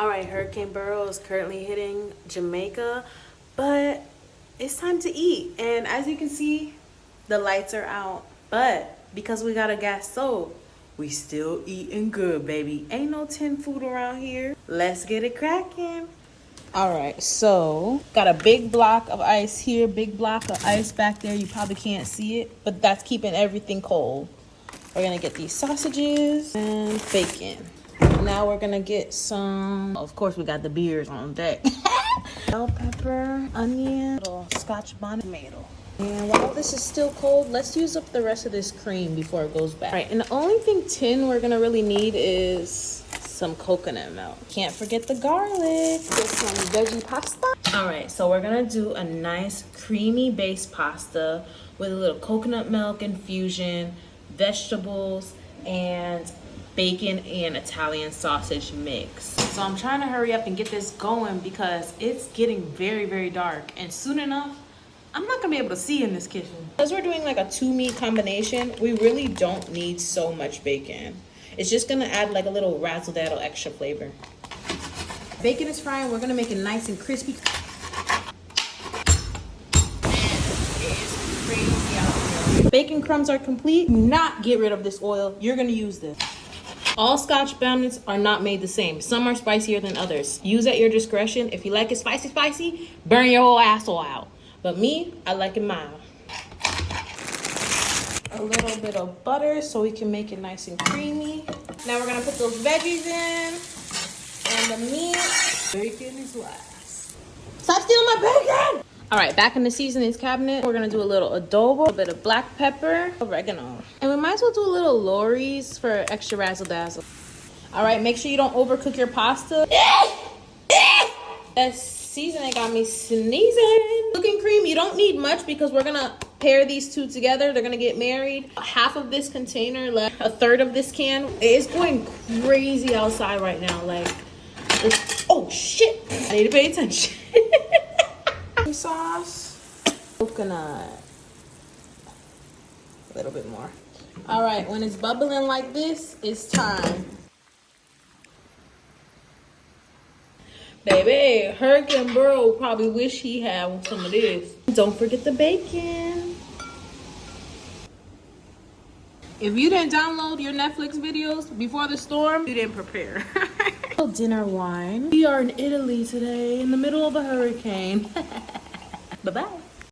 All right, Hurricane Beryl is currently hitting Jamaica, but it's time to eat. And as you can see, the lights are out. But because we got a gas stove, we still eating good, baby. Ain't no tin food around here. Let's get it cracking. All right, so got a big block of ice here, big block of ice back there. You probably can't see it, but that's keeping everything cold. We're gonna get these sausages and bacon. Now we're gonna get some, of course we got the beers on deck. Bell pepper, onion, little scotch bonnet, tomato. And while this is still cold, let's use up the rest of this cream before it goes bad. All right, and the only thing tin we're gonna really need is some coconut milk. Can't forget the garlic. Get some veggie pasta. All right, so we're gonna do a nice creamy based pasta with a little coconut milk infusion, vegetables, and bacon and Italian sausage mix. So I'm trying to hurry up and get this going because it's getting very, very dark. And soon enough, I'm not gonna be able to see in this kitchen. Because we're doing like a 2-meat combination, we really don't need so much bacon. It's just gonna add like a little razzle-dazzle extra flavor. Bacon is frying, we're gonna make it nice and crispy. Bacon crumbs are complete. Do not get rid of this oil. You're gonna use this. All Scotch bonnets are not made the same. Some are spicier than others. Use at your discretion. If you like it spicy, burn your whole asshole out. But me, I like it mild. A little bit of butter so we can make it nice and creamy. Now we're gonna put those veggies in and the meat. Bacon is last. Stop stealing my bacon! All right, back in the seasonings cabinet, we're gonna do a little adobo, a bit of black pepper, oregano. And we might as well do a little Lori's for extra razzle dazzle. All right, make sure you don't overcook your pasta. That seasoning got me sneezing. Cooking cream, you don't need much because we're gonna pair these two together. They're gonna get married. Half of this container left, a third of this can. It's going crazy outside right now. Like, oh shit, I need to pay attention. Sauce, coconut, a little bit more. All right, when it's bubbling like this, it's time. Baby, Hurricane Beryl probably wish he had some of this. Don't forget the bacon. If you didn't download your Netflix videos before the storm, you didn't prepare. Dinner wine. We are in Italy today in the middle of a hurricane. Bye-bye.